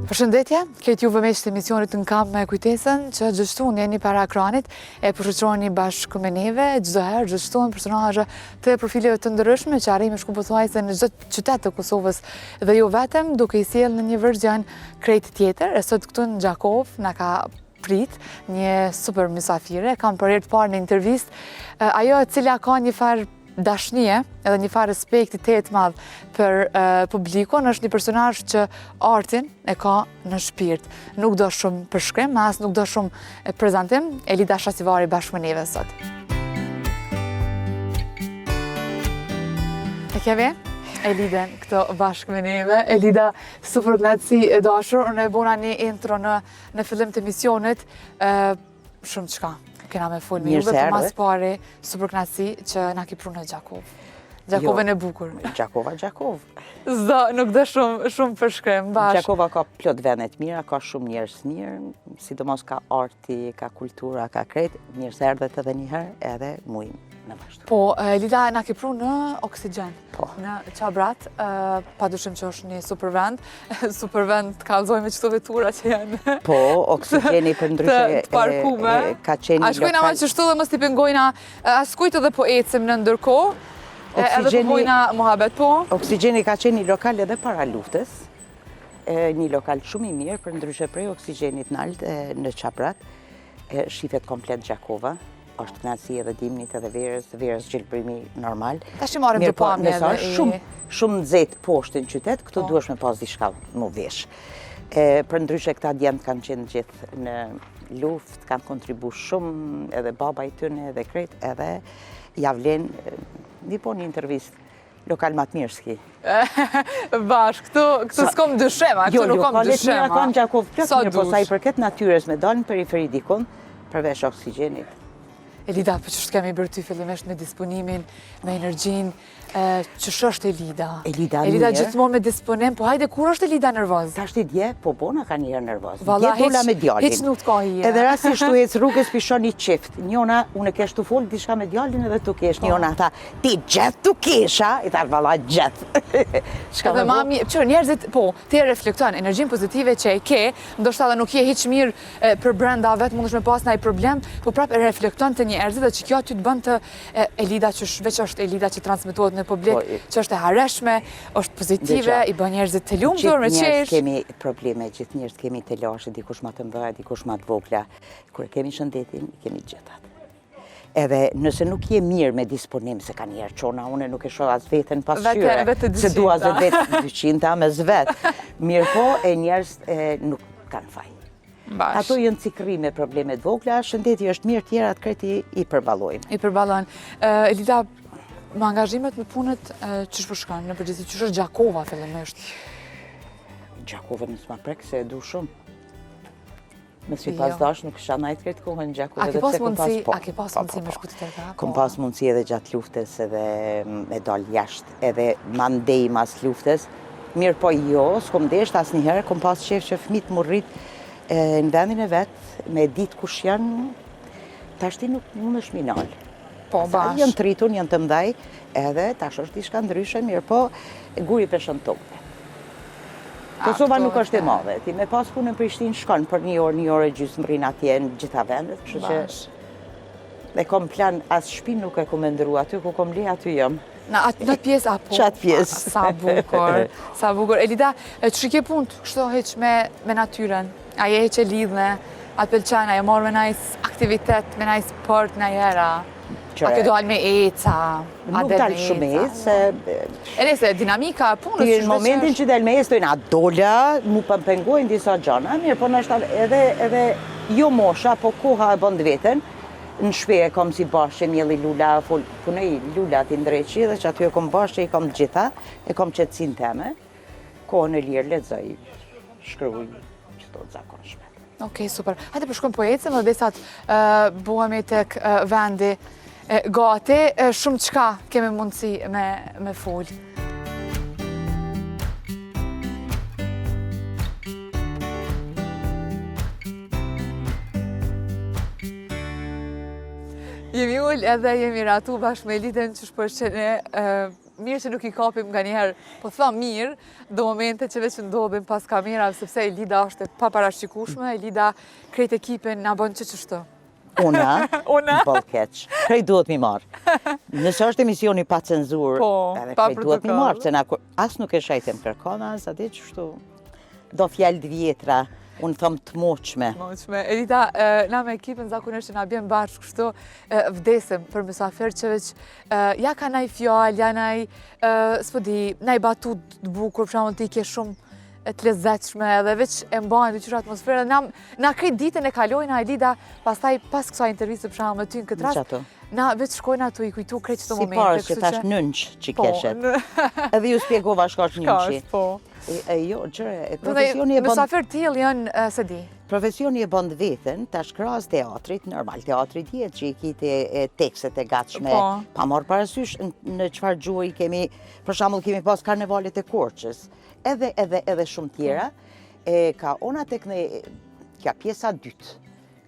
Përshëndetje, këtë juve me të emisionit në kam me kujtesën që gjithështu jeni para ekranit e përshëqroni bashkë me neve, gjithë herë gjithështu në personazhe të profileve të ndryshme që arrijmë shkupothuajse në gjithë qytet të Kosovës dhe jo vetëm duke i sjellë në një verzion krejt tjetër. E sot këtu në Gjakov na ka prit një super mysafire, kam për herë të parë në intervistë ajo e cila ka një farë dashnie edhe një farë respektitet madh për publikun, është një personazh që artin e ka në shpirt. Nuk do shumë përshkrim, as nuk do shumë prezantim. Elida Shasivari bashkë me neve sot. E keve? Eliden këto bashkë me neve. Elida, super knatësi e dashur. Unë e bona një intro në fillim të emisionit. Shumë qka. Kena me full me juve, për mas pare, super knatësi që na ki pru në Gjakov. Gjakovën e bukur. Gjakov. Zdo, nuk dhe shumë përshkrim, bashkë. Gjakova ka plot venet mira, ka shumë njerëz mirë, sidomos ka arti, ka kultura, ka krejt, mirë se erdhet edhe njëherë edhe mujmë në vazhdu. Po, Elida, na ki pru në Oksigen, po. Në Qabrat, pa dushim që është një super vend të kalzoj me qëto vetura që janë. Po, Oksigeni për ndryshe të parkume. Ka qenë a shkojna ma që shtu dhe mos t'i pengojna, as kujtë edhe po ecim në ndërkohë, edhe po bojna muhabet po. Oksigeni ka qenë një lokal edhe para luftës, një lokal shumë i mirë, për ndryshe prej Oksigenit nalt në Qabrat, shifet komplet Gjakova. Është knatësi edhe dimnit edhe verës gjelbrimi normal. Ta shi marim të pamje edhe shumë nxehtë poshtë në qytet, këtu duhesh me pas diçka më vesh. Për ndryshe këta djemt kanë qenë gjithë në luftë, kanë kontribu shumë, edhe baba i tyne edhe krejt, edhe javlen, një po një intervistë, lokal matë mirë s'ki. Këtu s'kom dyshema, këtu nuk kom dyshema. Jo, lokalet mira kanë Gjakov plot mirë, po sa i përket natyres me dalë në periferi dikun, përveç Oksigenit. Elida, për që kemi bërë ty fillimisht me disponimin, me energjin, që është Elida? Elida gjithmonë me disponim, po hajde, kur është Elida nervoz? Ta shti dje, po bona ka njëherë nervoz. Vala, heq nuk ka hije. Edhe rastisht tu hec rrugës pishon një qift. Njona, unë kesh tu fol, diçka me djalin edhe tu kesh. Njona tha, ti gjithë tu kesha? I tha, vala, gjithë. Edhe mami, njerëzit, po, ti reflekton, energjin pozitive që e ke, ndoshta dhe nuk je hiq mirë për brenda vetë, mundesh me pas ndaj problem, po prap e reflekton të njerëzit dhe që kjo aty të bën të Elida që veç është Elida që transmetohet në publik, që është e hareshme, është pozitive, i bën njerëzit të lumtur, me qesh. Gjithë njerëz kemi probleme, gjithë njerëz kemi të lashe, dikush ma të mëdha, dikush ma të vogla. Kur kemi shëndetin, kemi gjithat. Edhe nëse nuk je mirë me disponim, se ka njerë qona, une nuk e shoh as vetën pasqyre, se dua zë vetë 200 me zvet. Mirë po, e njerëz nuk kanë faj. Ato jënë cikri me problemet vogla, shëndeti është mirë, tjera të kreti i përballojnë. I përballojnë. Elida, më angazhimet me punët që shpërshkan, në përgjithësi që është Gjakova fillimisht? Gjakova nësë ma prek se e du shumë. Me si pas dash nuk isha najtë kretë kohën në Gjakova. A ke pas mundësi me shku të tërka? Kom pas mundësi edhe gjatë luftës edhe me dalë jashtë, edhe mandej mas luftës. Mirë po jo, s'kom desht as njëherë, kom pas qef që fmit më rrit në vendin e vetë, me ditë kush janë, tashti nuk më shminal. Po, bashkë. Janë tritun, janë të mdaj, edhe tash është diçka ndryshe, mirë po, guri peshën tokë. Kosova nuk është e madhe, ti me pas punën Prishtinë shkon për një orë e gjysmë rrin atje në gjitha vendet, kështu që e kom plan, as shtëpinë nuk e kom ndërru aty, ku kom li aty jam. Në atë pjesë apo? Qatë pjesë. Sa bukur, sa bukur. Elida, që ke punë kështu heq me natyren? A je heq e lidhme, atë pëlqen, a je morë me najs aktivitet, me najs sport në jera? A ke doal me eca? Nuk dalë shumë ecë. E nëse, dinamika punës që në momentin që del me ecë, dojnë a dola, mu pëmpengojnë disa gjana, mirë, po nështë edhe jo mosha, po koha e bënd vetën, në shpe e kom si bashkë mjeli lula, punej lula t'i ndreqi dhe që aty e kom bashkë, i kom gjitha, e kom qëtësin teme, kohën e lirë, lexoj, shkruj, qëto të zakonshme. Okej, super. Hajde përshkojmë po ecëm dhe desat buhemi tek vendi gati, shumë qka kemi mundësi me full. Jemi ullë edhe jemi ratu bashkë me Eliden që shpërshene mirë që nuk i kapim nga njerë, po thua mirë, do momente që veç ndodhin pas kamerave, sepse Elida është e paparashikueshme, Elida krejt ekipin na bën ç'është. Una, Una? ball keq. Krejt duhet mi marë. Nëse është emisioni pa cenzur, Po, edhe pa krejt duhet mi protokoll. marë, se na as nuk e shajtem kërkon, as atë çështu. Do fjalë të vjetra, unë thëm të moqme. Moqme. Elida, na me ekipin zakonisht që na bjen bashkë kështu, vdesim për mysafir që veç ja ka naj fjallë, ja naj, s'po di, naj batut të bukur, për shembull ti ke shumë të lezetshme edhe veç e mbajnë dyqysh atmosferë. Na krejt ditën e kalojna Elida, pastaj pas kësaj interviste për shembull me ty në këtë rast, Qato. na veç shkojna tu i kujtu krejt çdo Si momente. parë që kështu tash nënç që Po, keshet. Edhe ju spjegova shka është nënçi. po. Jo, gjëre, profesioni e bën Mysafir t'il janë, se di. Profesioni e bën vetën, tash krahas teatrit, normal teatri dihet që i kiti tekstet e gatshme, Po. pa marrë parasysh në çfarë gjuhë kemi, për shembull kemi pas karnevalet e Korçës, edhe shumë tjera, ka ona tek ne, kja pjesa dytë,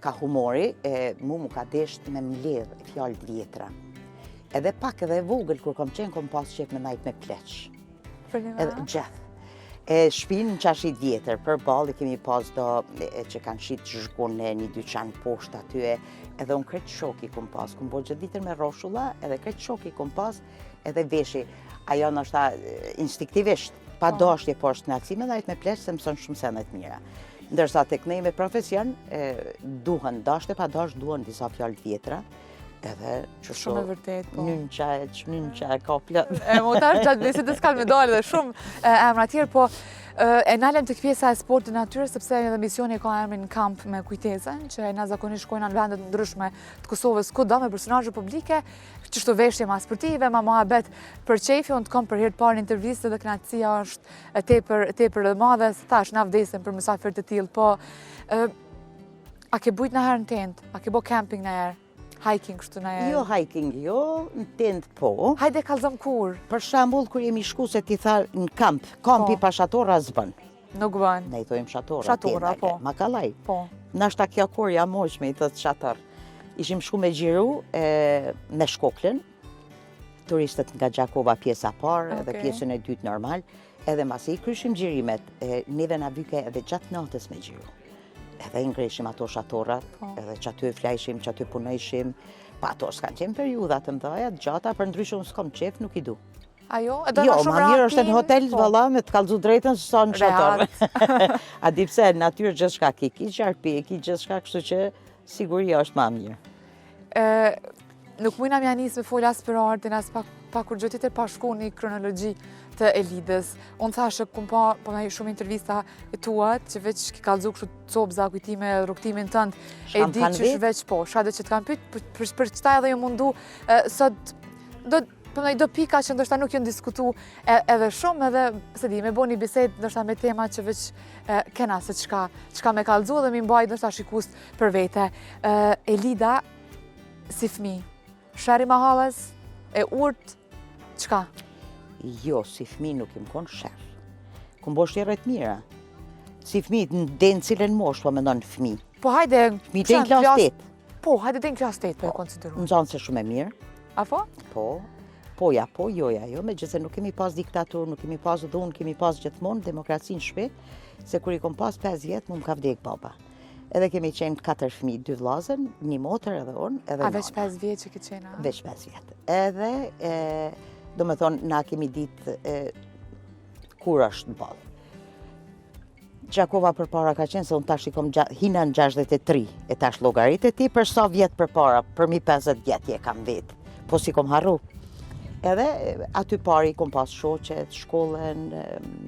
ka humori, mu ka desht me mbledh fjalë të vjetra. Edhe pak edhe e vogël kur kom qenë kom pas qef me najt me pleq. Për një Edhe gjath. Shpinë në qashit vjetër, për balë kemi pas do që kanë shit zhgun në një dyqan poshtë aty, edhe unë kretë shoki kum pas, kum bo gjithë ditër me roshulla, edhe kretë shoki kum pas, edhe veshi, ajo nështë instinktivisht, pa dashtje poshtë në aksime, dhe me pleqë se mëson shumë senet mira. Ndërsa tek ne me profesion, duhen dashtje pa dasht, duhen disa fjallë vjetra, edhe që Shumë e vërtet, po. Nënqa, ka plët. Motar gjatë bisedës kanë me dalë dhe shumë emra tjerë, po e nalem të pjesa e sportit natyrë, sepse edhe misioni ka emrin Kamp me kujtesën, që na zakonisht shkojnë në vendet ndryshme të Kosovës, kudo me personazhe publike, qështu veshje ma sportive, ma mohabet për qefi, unë të kom për herë të parë në intervistë dhe kënaqësia është tepër e madhe, se tash na vdesim për mysafir të tillë, po a ke bujt në herë në tent, a ke bo camping në herë? Hiking kështu në herë? Jo hiking, jo, në tent po. Hajde kallëzëm kur? Për shembull, kur jemi shku se ti tha në kampi pa shatora zbën. Nuk bën. Ne i thojmë shatora. Shatora, po. Makallaj. Po. Nashta kjo kur ja moqme i thët shator. Ishim shku me gjiru me Shkoklën, turistët nga Gjakova pjesa parë edhe pjesën e dytë normal, edhe masi i kryshim gjirimet, neve na vyke edhe gjatë natës me gjiru. Edhe ngreshim ato shatorat, edhe që aty flajshim, që aty punojshim, pa ato s'kanë qenë periudat të mdhaja, gjata, për ndryshë unë s'kom qef, nuk i du. Ajo? Jo, ma mirë është në hotel, valla, me të kallëzu drejtën, së sa në shator. A di pse, në natyrë gjithë shka ki qarpi, ki gjithë shka, kështu që siguria është ma mirë. Nuk mujna mja njësë me folja as për artin, as pa kur gjëtit e pa shku një kronologi të Elidës. Unë thashë, kum pa me shumë intervista e tuat, që veç ki kallëzu kështu copza, kujtime, rukëtimin tënd, e di që shveç po, shade që të kanë pyt, për qëta edhe ju mundu, sot, do pika që ndoshta nuk jënë diskutu edhe shumë, edhe, se di, me bo një bised, ndoshta me tema që veç kena se qka me kallëzu dhe mi mbaj ndoshta shikus për vete. Elida, si fmi, shari mahalës, e urt, qka? Jo, si fmi nuk im konë shërë. Kum bo shtjerët mira. Si fmi, në denë cilën mosh, po me ndonë fmi. Po hajde... Fmi denë klas 8. Po, hajde denë klas 8 për e konsideru. Në zanë se shumë e mirë. A po? Po, poja, po, joja, jo, me gjithse nuk kemi pas diktatur, nuk kemi pas dhunë, kemi pas gjithmonë demokraci në shpe, se kur i kom pas 5 vjetë, mu më ka vdek baba. Edhe kemi qenë 4 fmi, 2 vlazën, 1 motër edhe unë, edhe nana. A veç 5 vjetë që ke qenë? Veç 5 vjetë. Edhe, do me thonë, na kemi ditë kur është balë. Gjakova për para ka qenë, se unë tash i kom hina në 63, e tash logarit e ti për sa vjetë për para, për mi 50 vjetë je kam vetë, po si kom harru. Edhe aty pari kom pas shoqet, shkollën,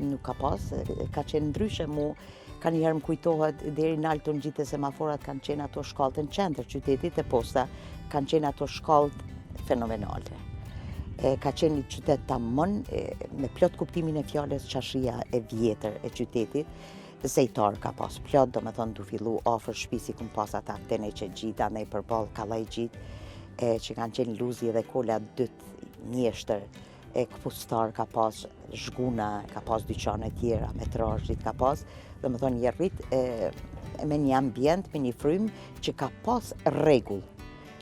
nuk ka pas, ka qenë ndryshe mu, ka njëherë më kujtohet, deri në altë në gjithë semaforat kanë qenë ato shkallët në qendër qytetit e posta, kanë qenë ato shkallët fenomenale. Ka qenë një qytet tamon, me plot kuptimin e fjales qashria e vjetër e qytetit, zejtar ka pas plot, do me thonë du fillu ofër shpisi kum pas ata këtene që gjitha, ne përbal kalaj gjithë, që kanë qenë luzi dhe kolla dytë njështër, këpustar ka pas, zhguna, ka pas dyqane tjera, metrajit ka pas, dhe me thonë një rrit me një ambient, me një frym që ka pas regull.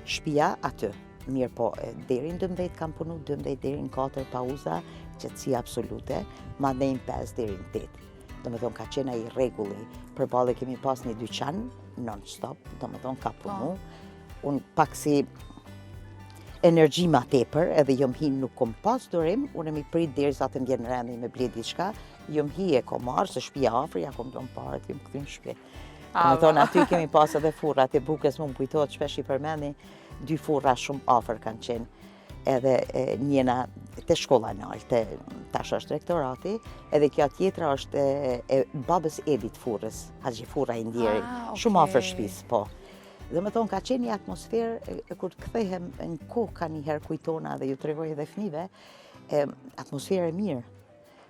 Shpia aty, Mirë po, deri në 12 kam punu, 12 deri në 4 pauza, qetësi absolute, ma ne në 5 deri në 8. Do me thonë ka qena i regulli, përballë kemi pas një dyqan, non-stop, do me thonë ka punu. Unë pak si energji ma tepër, edhe jom hi nuk kom pas dorim, unë mi prit deri sa të mbjen rendi me ble diçka, jom hi e kom marrë, se shpia afër, ja kom do në parët, jom këthy në shpi. Do me thonë aty kemi pas edhe furrat e bukës, më kujtohet shpesh i përmeni, 2 furra shumë afër kanë qenë, edhe njena te shkolla nalë, tash është rektorati, edhe kjo tjetra është e babës Edit furrës, Haxhi Furra i Ndjeri, shumë afër shtëpisë, po. Dhe me thonë, ka qenë një atmosferë, kur kthehem në kohë ka njëherë kujtona dhe ju tregoj edhe fëmijëve, atmosferë e mirë.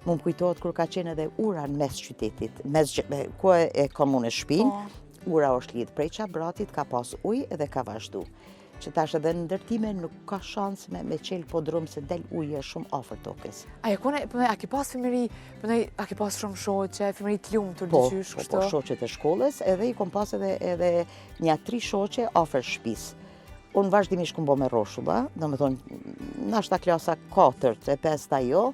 Më kujtohet kur ka qenë edhe ura në mes qytetit, ku e komunës shtëpinë, ura është lidhë prej qabratit, ka pas ujë edhe ka vazhdu. Që tash edhe në ndërtime nuk ka shansë me qelë podrum se del ujë shumë afër tokës. A ki pas fëmëri, a ki pas shumë shoqe, fëmëri të lumë të dyqysh kështu? Po, shoqet e shkollës, edhe i kom pas edhe një 3 shoqe afër shtëpisë. Unë vazhdimisht kom bo me roshulla, do me thonë, nashta klasa 4 e 5 jo,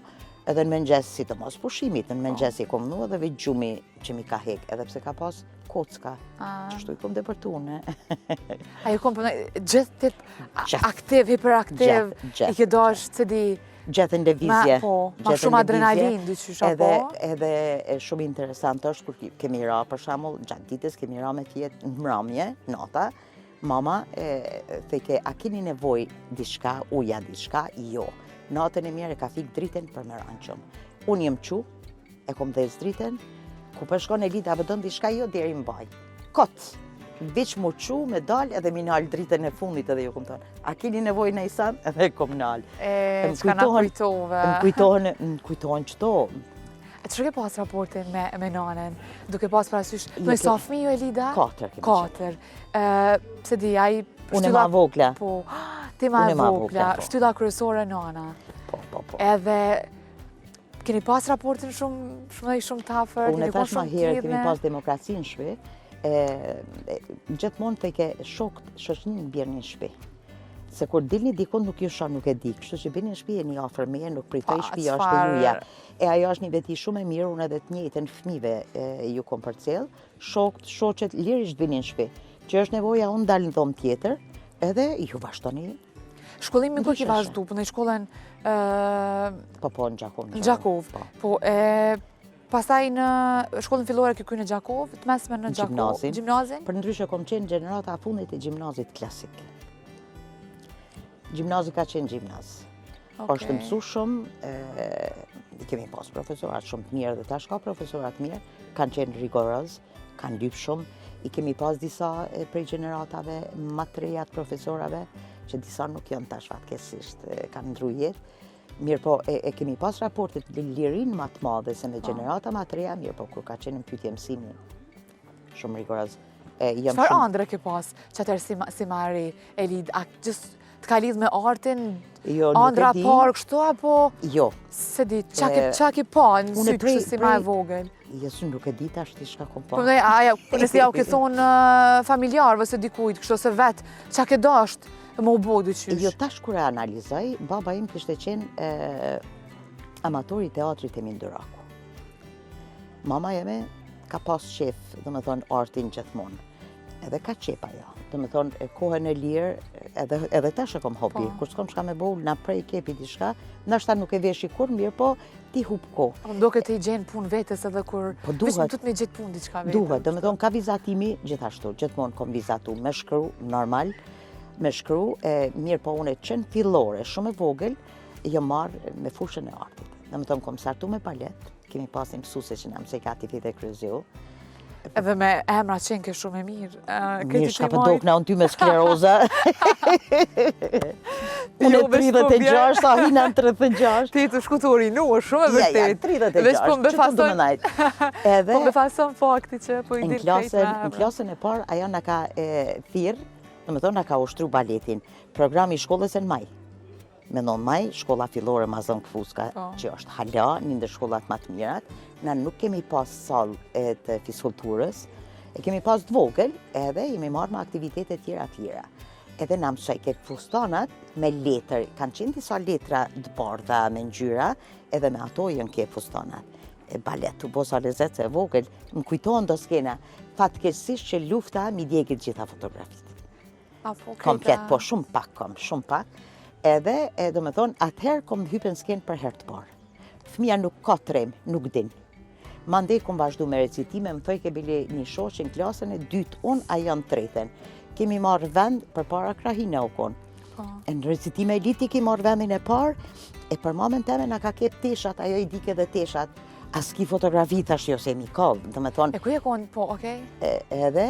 edhe në mëngjes sidomos pushimit, në mëngjes i kom nu edhe vit gjumi që mi ka hek, edhe pse ka pas kocka, qështu i kom depërtune. A ju kom gjithë tip aktiv, hiperaktiv, i ke dash që di... Gjithë në levizje. Ma shumë adrenalin, dyqysh apo? Edhe shumë interesant është, kur kemi ra, për shamull, gjatë ditës kemi ra me tjetë në mramje, nata, mama theke, a keni nevoj diçka, uja diçka, jo. Natën e mirë e ka fik driten për me ranqëm. Unë jem qu, e kom dhez driten, ku përshkon e lida vëdon diçka, jo deri mbaj. Kot, veç mu qu me dal edhe mi nal driten e fundit edhe ju kom tonë. A keni nevoj në isan? Edhe kom nal. Qka na kujtove? Më kujtohen qëto. E që ke pas raportin me nanen? Duke pas parasysh, në sa fëmi ju e lida? 4 kemi qenë. 4. Pse di, aj... Unë e ma vogla. Po, ti ma e vogla, shtylla kryesore nana. Po. Edhe, keni pas raportin shumë tafër? Unë e tash ma herë, kemi pas demokraci në shpi, gjithmonë të ke shoqnin në bjerë një shpi. Se kur dilni dikon nuk ju shoh, nuk e di, kështu që bini në shpi e një afër meje, nuk pritoj shpia është e juja. E ajo është një veti shumë e mirë, unë edhe të njëjtën fëmijëve ju kom përcjell, shoqet lirisht bini në shpi. Që është nevoja unë dalë në dhomë tjetër, edhe ju vazhdoni. Shkollimi kur ki vazhdu, për në shkollën... Po, në Gjakov. Në Gjakov. Po, pastaj në shkollën fillore ki kuj në Gjakov, të mesme në Gjakov. Gjimnazin? Për ndryshe kom qenë gjenerata a fundit e gjimnazit klasik. Gjimnazi ka qenë gjimnaz. është mësu shumë, kemi pas profesorat shumë të mirë dhe tash ka profesorat mirë, kanë qenë rigoroz, kanë lyp shumë. I kemi pas disa prej gjeneratave më të reja të profesorave, që disa nuk janë tash fatkesisht, kanë ndru jetë. Mirë po, e kemi pas raportet lirin më të madhe se me gjenerata më të reja, mirë po, kur ka qenë në pyetje mësimi, shumë rigoroz. Çfarë ëndre ke pas që atër si marri Elid? Të ka lidh me artin, ëndra parë kështu apo? Jo. Se di, qa ki pa në sy kështu si ma e vogël? Jesu nuk e di tash ti shka kom pa. Po nëse ja u ke thonë familjarëve se dikujt, kështu se vetë, qa ke dasht më u bodu qysh? Jo, tash kur e analizoj, baba im kishte qenë amatori teatrit e Minduraku. Mama jeme ka pas qef, dhe me thonë, artin gjithmonë. Edhe ka qep ajo. Dhe me thonë, kohën e lirë, edhe tash e kom hobi. Kur s'kom shka me boll, na prej kepi diçka, nashta nuk e veshi kur mirë, po ti hup ko. Do këtë i gjenë punë vetës edhe kur... Po duhet. Vishë të me gjithë punë diçka vetës. Duhet, dhe me thonë, ka vizatimi gjithashtu. Gjithmonë kom vizatu me shkru, normal, me shkru, mirë po unë e qenë fillore, shumë e vogël, jo marrë me fushën e artit. Dhe me thonë, kom sartu me palet, kemi pasim mësuse që në mësej katifit e kryzio. Edhe me emra qenë ke shumë e mirë. Mirë, shka përdok në unë ty me skleroza. Unë e 36, a hina në 36. Ti të shkutori në, shumë e vërtet. Ja, 36, që të du më najtë. Po me fason fakti që po i dilë krejt me emra. Në klasën e parë, aja në ka thirë, në me thonë në ka ushtru baletin. Programi i shkollës e në maj. Me non maj, shkolla fillore Mazon Kfuska, që është hala, një ndër shkollat më të mirat, na nuk kemi pas salë të fiskulturës, e kemi pas të vogël, edhe jemi marrë me aktivitetet tjera. edhe na mësoj ke fustanat me letër. Kanë qenë disa letra të bardha me ngjyra, edhe me ato janë ke fustanat. E balet, u bosa lezet e vogël, më kujtohen do skena. Fatkeqësisht që lufta mi djegit gjitha fotografitë. Komplet, po shumë pak. Edhe, do me thonë, atëherë kom hypen skenë për herë të parë. Fëmija nuk ka trem, nuk din. Mandej kom vazhdu me recitime, më thoj ke bile një shoqë në klasën e dytë, unë a janë tretën. Kemi marrë vend për para krahine u konë. Në recitime e liti kemi marrë vendin e parë, e për momen teme na ka kep teshat, ajo i dike dhe teshat. As ki fotografi thash jo se mi kallë, dhe me thonë. E ku e konë, po, okej? Edhe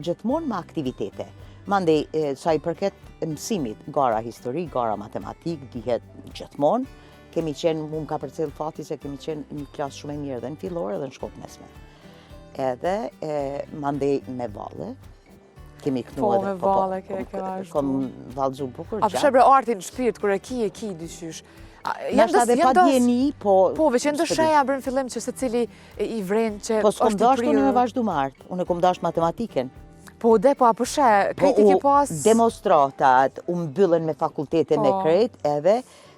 gjithmonë me aktivitete. Mandej, sa i përket mësimit, gara histori, gara matematik, dihet gjithmonë. Kemi qenë, mu më ka përcjell fati se kemi qenë një klasë shumë e mirë dhe në fillore dhe në shkollë mesme. Edhe, mandej me valle, kemi kënu Po, edhe... me valle, ke vazhdu. Kom vallëzu bukur A gjatë. përshebre artin shpirt, kër e ki dyqysh. Nashta dhe pa djeni, po... Po, veç janë dësheja bërë në fillim që se cili i vrenë që Po s'kom është i dasht unë me prirë. vazhdu me art, unë kom dasht matematiken. Po, po, a përshe, krejti ke pas... Demonstratat, u mbyllen me fakultete me Po. krejt, edhe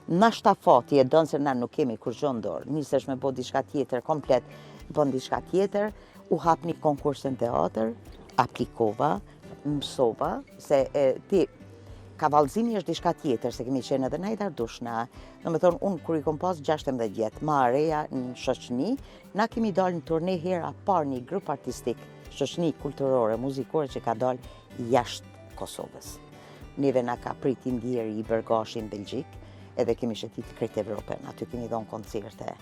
nashta fati e dënë se na nuk kemi kur gjë dorë. Nisesh me bo diçka tjetër, komplet bën diçka tjetër, u hap një konkurs në teatr, aplikova, mësova, se ti kavallëzimi është diçka tjetër, se kemi qenë edhe na i dardushna. Do me thonë, unë kur i kom pas 16 vjetë, ma reja në shoqni, na kemi dalë në turne hera par një grup artistik, shoqni kulturore, muzikore që ka dalë jashtë Kosovës. Neve na ka priti ndjeri i Bergashi në Belgjik, edhe kemi shëtit krejt Evropën, aty kemi dhonë koncerte.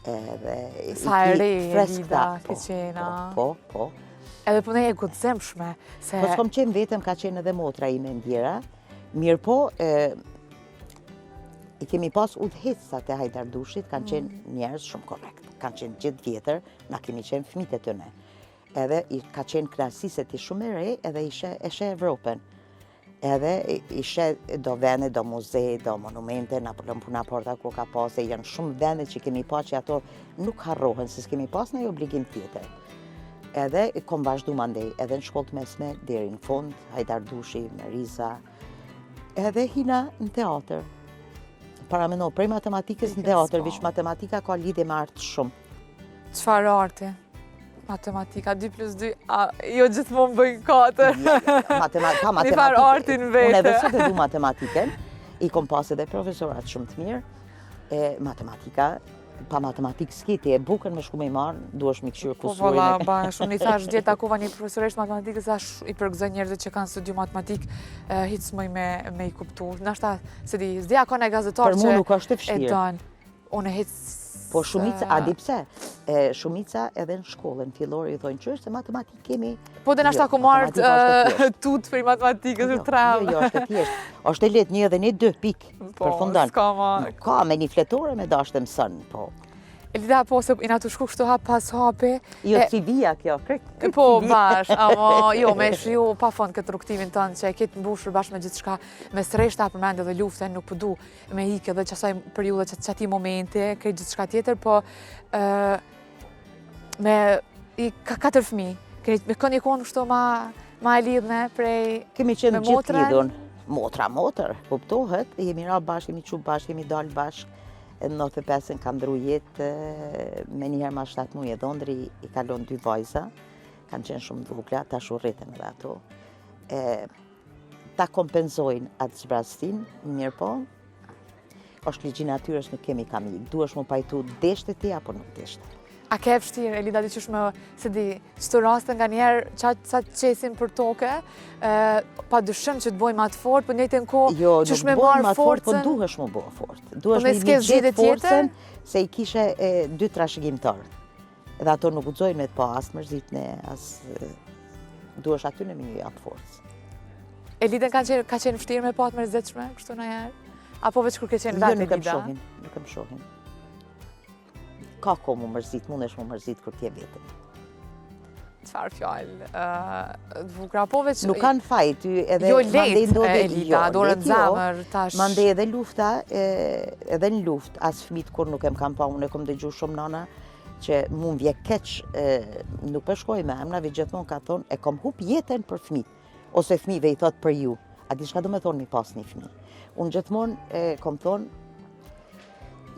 Sa e re, Elida, ke qena. Po. Edhe për ne e gudzemshme, se... Po s'kom qenë vetëm, ka qenë edhe motra ime ndjera. Mirë po, i kemi pas udhëhecat e Hajdardushit, kanë qenë njerëz shumë korrekt. Kanë qenë gjithë vjetër, na kemi qenë fëmijët e tyre. Edhe ka qenë krahësisë ti shumë e re, edhe ishe Evropën. Edhe ishe do vende, do muze, do monumente, na puna porta ku ka pas, e janë shumë vende që kemi pas që ato nuk harrohen, se s'kemi pas në obligim tjetër. Edhe kom vazhdu mandej, edhe në shkollë mesme, deri në fund, Hajdardushi, Meriza, edhe hina në teatr. Para meno, prej matematikës në teatr, vish matematika ka lidhje me art shumë. Çfarë arti? Matematika, 2+2, jo gjithmonë bëjnë 4. Një farë artin vete. Unë edhe sot e du matematikën, i kom pas edhe profesorat shumë të mirë, matematika, pa matematikë s'kiti, e bukën me shku me i marë, duesh me këshyrë Po, kusurin. valla, bash, unë i thash djetë takova një profesoresh matematikës, thash i përgëzoj njerëzit që kanë studiu matematikë, hiç s'moj me i kuptu. Nashta, se di, s'dija ka në gazetar Për që mu nuk është e e vështirë. donë. Unë hiç... Po shumica, a di pse? Shumica edhe në shkollën fillore i thonë që është se matematikë kemi... Po dhe nashta ku marrë matematika është e thjeshtë. tut për i matematikës në tram. Jo, është e thjeshtë. Është e lehtë një edhe një 2 pikë përfundon. s'ka ma. Ka me një fletore me dashtë mësën, po. Elida, po se i na të shku kështu hap pas hapi. Jo, CV-ja kjo, krejt Po, CV. bash, ama jo, me shiu pa fond këtë rukëtimin tënë që e ketë mbushur bashkë me gjithë shka, me sreshta përmende dhe luftën, nuk përdu me hike dhe qasaj periude që qati momente, krejt gjithë shka tjetër, po me 4 fëmi, krejt me kënë i konë kështu ma e lidhme prej Kemi qenë me gjithë motrën. lidhun. Motër, kuptohet, jemi ra bashkë, jemi qu bashkë, jemi dalë bashkë. Në 95-ën ka ndru jetë, me njëherë ma 7 muaj e dhondri, i kalon 2 vajza, kanë qenë shumë vogla, ta shurritën edhe ato. Ta kompenzojnë atë zbrastin, mirë po, është ligji natyrës, nuk kemi kamilë, duhesh mu pajtu deshte ti apo nuk deshte. A ke vështirë, Elida, di qysh me, se di, qëto raste nga njerë sa qesin për toke, pa dyshim që të bojmë atë fort, për njëjtën kohë, Jo, qysh nuk me bojmë marë atë fort, po forcën. duhesh mu bo fort. Duhesh me me s'ke një zgjidhje gjithë forcën, tjetër? se i kishe 2 trashëgimtarë. Edhe ato nuk guxojnë me të pa as mërzitne, as... Duhesh aty në me një japë forcë. Elida ka qenë vështirë me patë mërzitshme, kështu në herë? Apo veç kur ke qenë Jo, vetë, nuk e Elida? më shohin. Ka ko mu mërzit, mundesh mu mërzit kur t'je vetëm. Qfarë fjallë, vukra, po veç... Nuk kanë faj, ty edhe... Jo mandej lejtë, ndodhi- Elida, jo, dorën lehtë jo. zemër, tash... Mandej edhe lufta, edhe në luft, as fëmit kur nuk em kam pa, unë e kom dëgju shumë nana, që mu m'vje keq, nuk përshkoj me emna, vi gjithmonë ka thonë, e kom hup jetën për fëmit, ose fëmive i thot për ju. A di çka do me thonë mi pas një fëmijë? Unë gjithmonë kom thonë,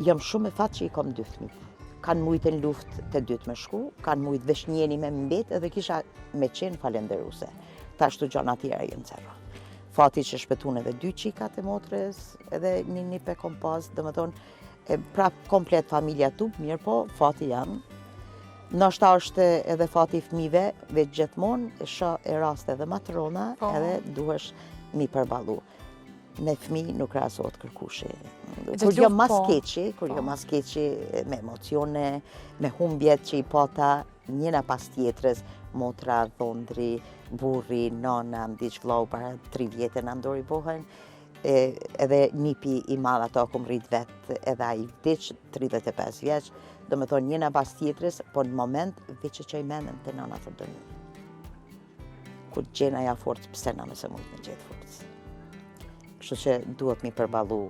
jam shumë e fat që i kom 2 fëmijë. Kanë mujtë në luftë të dytë me shku, kanë mujtë vesh njeni me mbet edhe kisha me qenë falenderuse. Ta shtu gjona tjera jenë cera. Fati që shpetun edhe 2 qikat e motres, edhe një pe kom pas, dhe më thonë, prap komplet familja tu, mirë po, fati janë. Nështë është edhe fati i fëmive, veç gjithmonë, e raste edhe matrona, edhe duhesh mi përbalu. Me fëmi nuk krahasot kërkushi. Kur jo mas keqi, me emocione, me humbjet që i pata, njëna pas tjetrës, motra, dhondri, burri, nana, mdiq vlau para 3 vjetë në ndori bohen, edhe nipi i madh ato kom rrit vetë, edhe a i vdiq 35 vjeç, do me thonë njëna pas tjetrës, po në moment veç që i menën të nana të dënë. Kur gjena ja forcë, pse na mëse mund me gjetë forcë. Kështu që duhet mi përballu.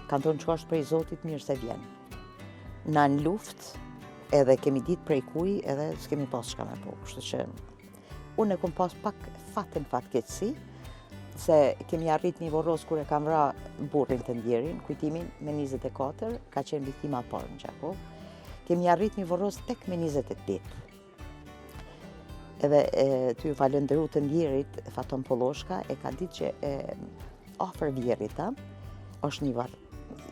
Kanë thonë që është prej Zotit mirë se vjen. Na në luft, edhe kemi ditë prej kuj, edhe s'kemi pas shka me po. Kështu që unë e kom pas pak fatkeqësi, se kemi arrit një vorros kur e kam vra burrin të ndjerin, kujtimin me 24, ka qenë viktima parë në qako. Kemi arrit një vorros tek me 28. Edhe ty ju falenderu të ndjerit, Faton Polloshka, e ka ditë që afër vjerita është një varr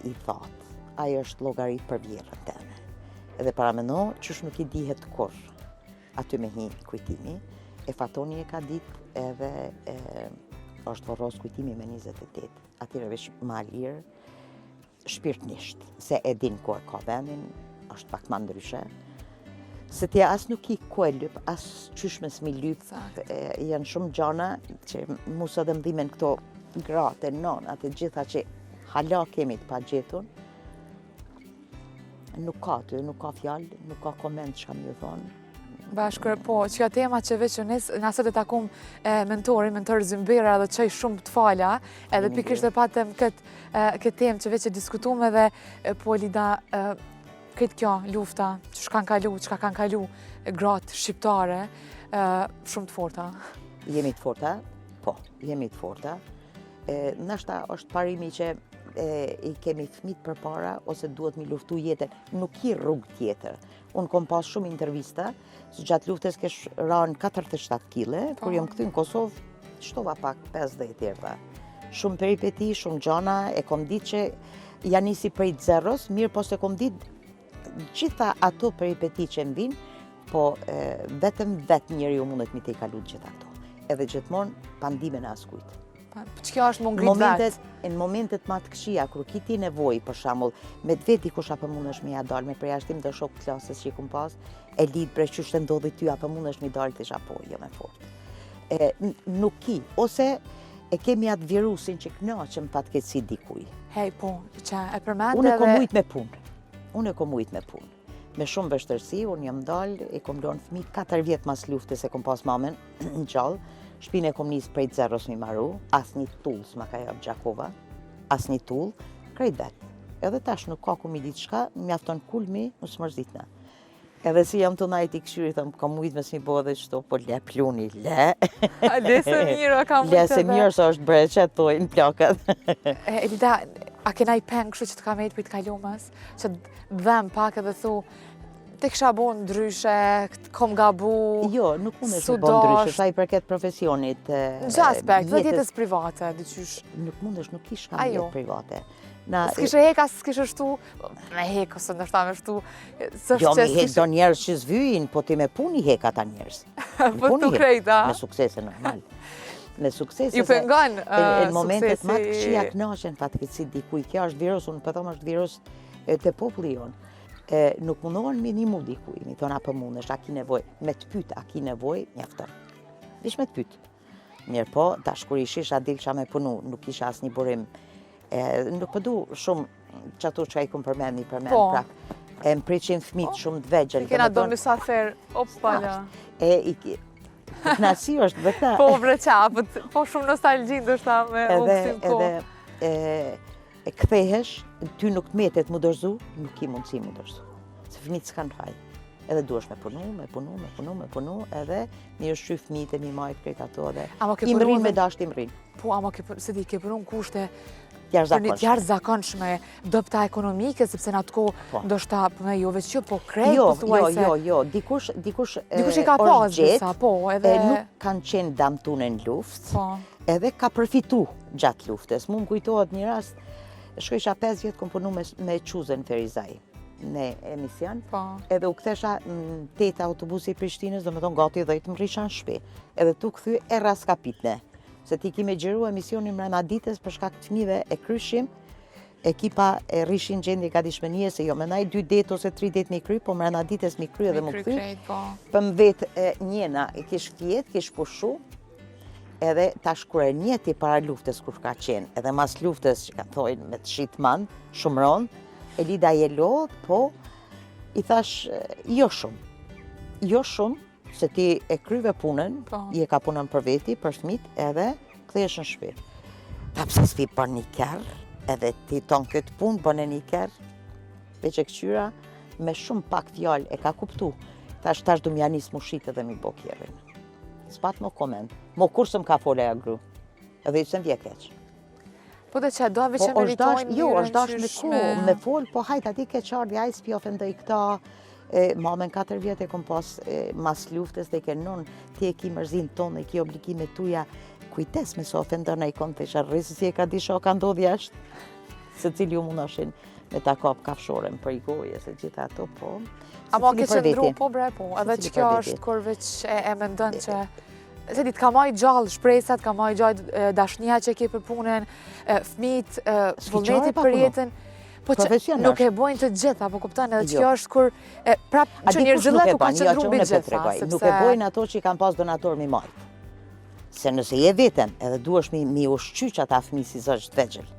i thatë. Ajo është llogarit për vjerën teme. Edhe paramendo, qysh nuk i dihet kur aty me hi kujtimi, e Fatoni e ka ditë edhe është vorros kujtimi me 28. Atyre veç ma lirë, shpirtnisht, se e din ku e ka vendin, është pak ma ndryshe. Se tja as nuk i ku e lyp, as qysh me s'mi lyp, janë shumë gjana që mu sot dhe mdhimen këto gratë, nona, të gjitha që hala kemi të pa gjetun, nuk ka ty, nuk ka fjallë, nuk ka koment që kam ju thonë. Bashkër, po, që tema që veç nëse të takum mentor Zymbera dhe qaj shumë të fala, edhe pikrisht e patëm këtë temë që veç e diskutum edhe Polida, këtë kjo lufta, që ka kanë kalu gratë shqiptare, shumë të forta. Jemi të forta? Po, jemi të forta. Nashta është parimi që i kemi fëmit për para, ose duhet mi luftu jetën, nuk i rrugë tjetër. Unë kom pas shumë intervista, që gjatë luftës kesh ranë 47 kile, kur jam këty në Kosovë, shtova pak 50 tjerta. Shumë peripeti, shumë gjana, e kom ditë që janë nisi prej zeros, mirë po se kom ditë gjitha ato peripeti që më vinë, po vetëm vetë njeri ju mundet mi te i kalu gjitha ato. Edhe gjithmonë pandime në askujtë. Që kjo është më ngrit vetë? Në momentet ma të këshia, kër kiti nevoj, për shamull, me të veti kusha për mundesh me ja dalë, me përjashtim dhe shok të klasës që i kum pas, e lidë bre që shtë ndodhi ty, apo mundesh me dalë të isha po, jo me fort. Nuk ki, ose e kemi atë virusin që knaqëm fatkeqësi dikuj. Hej, po, që e përmende Unë e kom mujt me punë. Unë e kom mujt me punë. Me shumë vështërsi, unë jam dalë, e kom lonë fëmijë 4 vjetë mas luftës e kom pas mamen në gjallë. Shpinë e kom njësë prej zeros mi maru, as një tull s'ma ka jabë Gjakova, as një tull, krejt vetë. Edhe tash nuk ka ku mi ditë shka, mjafton kulmi, më smërzitna. Edhe si jam të najti i këshyri, thëmë, kam mujtë me s'mi bo dhe qëto, po le pluni, le. Le se mirë, ka mujtë le se mirë, se është breqe, tojnë plakët. Elida, a kena i pengë kështu që të ka mejtë për i të kalumës, që dhem pak edhe thu, të kësha bo ndryshe, kom gabu, Jo, nuk mund është bo ndryshe, sa i përket profesionit. Gjë aspekt, dhe jetës private, dyqysh. Nuk mund është, nuk ish kam jetë private. S'kishe heka, s'kishe shtu, me hek, ose nështë me shtu, jo, me hek do njerës që zvyjin, po ti me puni hek ata njerës. Po të krejta. Me suksese normal. Me suksese ju pengon në momentet ma të këshia knaqen fatkeqësi dikuj. Kjo është virus, unë pëthom është virus të populli jonë. Nuk mundohen me një mu dikuj, mi thonë apë mundesh, a ki nevoj, me të pyt, a ki nevoj, njefton. Vish me të pyt. Mirë po, tash kur isha dil qa me punu, nuk isha as një burim. Nuk pëdu shumë që ato që a i kum përmen prak. Më preqin fmit shumë të vegjel. I kena do misafer, opala. Knasi është vëta. Po bre qa, po shumë nostalgjin do shta me uksim ko. E kthehesh, ty nuk të metet mu dërzu, nuk ki mundësi mu dërzu. Se fëmijët s'kanë faj. edhe duesh me punu, edhe mi është shy fëmijët e mi majtë krejt ato edhe i më rinë me dasht i më rinë. Po, ama se di, ke punu në kushte Jashtëzakonshme. dopta ekonomike, sepse në atë kohë ndoshta jo veç që, po krejt, po thuaj se... Jo, dikush i ka pas disa, po, edhe... Nuk kanë qenë damtune në luft, po, edhe ka përfitu gjatë luftës. Mu më kujtohet një rast, shkojsha 5 vjetë kom punu me Quzën Ferizaj në emision, po. edhe u kthesha në 8 autobusi i Prishtinës, do me thonë gati 10 më rrisha në shpi, edhe tu këthy e raskapitne. Se ti kime gjeru emisionin mrena ditës për shkak të fëmijëve e kryshim, ekipa e rrishin gjendje ka dishmënie se jo menaj 2 det ose 3 det mi kry, po mrena ditës mi kry edhe më këthy. Për më vetë njena e kish fjet, kish pushu, edhe tash kur e njeti para luftës kur ka qenë, edhe mas luftës që ka thojnë me të shit mand, shumron, Elida je lodh, po i thash jo shumë, se ti e kryve punën, i e ka punën për veti, për fëmijët, edhe kthehesh në shtëpi. Ta pse s'vi bën një kerr, edhe ti ton këtë punë bën një kerr, veç e këqyra me shumë pak fjalë e ka kuptu. Tash du m'ja nis mushit edhe mi bo kjerrin. S'pat më koment. Mo kur s'm ka fole ja gru. Edhe i s'm vje keq. Po dhe që do veç e meritojnë Jo, është dash me ku, me fol, po hajt ati ke qardi, aj s'pi ofendoj këta, mamen 4 vjetë e kom pas mas luftës dhe ke non, ti e ki mërzin tonë, e ki obligime tuja, kujtes me se ofendon e i konë të isha rrisë, si e ka di shoka ndodh jashtë, se cili ju mundashin me ta kap kafshore më për i goje, se gjitha ato, po. Ama ke qëndru, po bre, po, edhe që kjo është kur veç e mendon që se dit, ka maj gjallë shpresat, ka maj gjallë dashnia që ke për punën, fëmijët, vullneti për jetën, po që nuk e bojnë të gjitha, po kuptan edhe që kjo është kur prapë që njerëzillet u ka qëndru mbi gjitha. Nuk e bojnë ato që i kanë pas donator mi majtë. Se nëse je veten, edhe duesh mi ushqyq ata fëmijë si zështë vegjël.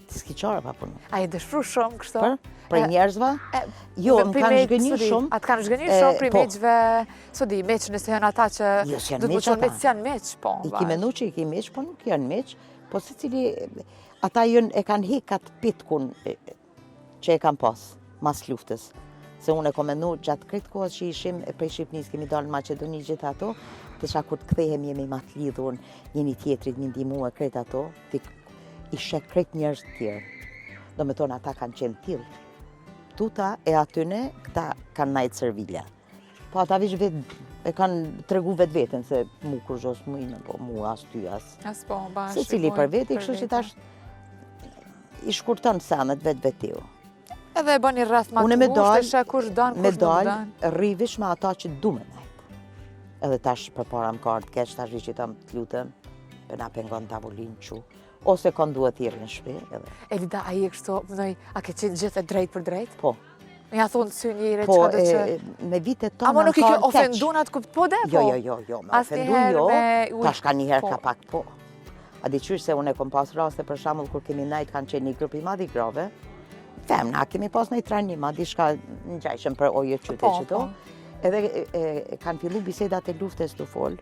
Ti s'ki qara pa punu. A je dëshpru shumë kështu? Për njerëzva? Jo, më kanë zhgënjur shumë. A të kanë zhgënjur shumë për i meqve, so di, meq nëse janë ata që du të mëqonë meq janë meq, po. I ki menu që i ki meq, po nuk janë meq, po se cili, ata e kanë hekat pitkun që e kanë pas, mas luftës. Se unë e kom menu gjatë kretë kohës që ishim prej Shqipnis, kemi dalë në Macedoni gjithë ato, të qa kur të kthehem jemi ma të lidhur, njëni tjetrit mi ndimu e kretë ato, ishe kretë njerëz të tjerë. Do me thonë ata kanë qenë tillë. Tuta e atyne, këta kanë najtë servilja. Po ata vish e kanë tregu vetë vetën, se mu kur zhos mujnë, po mu as ty as. As po, bashkë. Se cili për veti, kështu që tash i shkurton samet vetë vetiu. Edhe e bën një rrath ma të ngushtë, e shë kush danë, kush nuk danë. Me rrivish me ata që du me najtë. Edhe tash për para më kartë keq, tash vi që ta më të lutëm, për na pengon tavolinë që, ose kanë duhet thirrë në shtëpi. Elida, a je kështu, a ke qenë gjithë e drejt për drejt? Po. Me ja thonë sy njëre që do që... me vitet tona më nuk i ke ofendun atë po dhe, po? Jo, me ofendun jo, tash ka njëherë ka pak po. A di qysh se unë e kom pas raste për shembull kur kemi najt kanë qenë një grup i madh i grave, femna, kemi pas një trajnim, di shka në gjajshëm për oje qyte qëto, edhe kanë fillu bisedat e luftës të folë,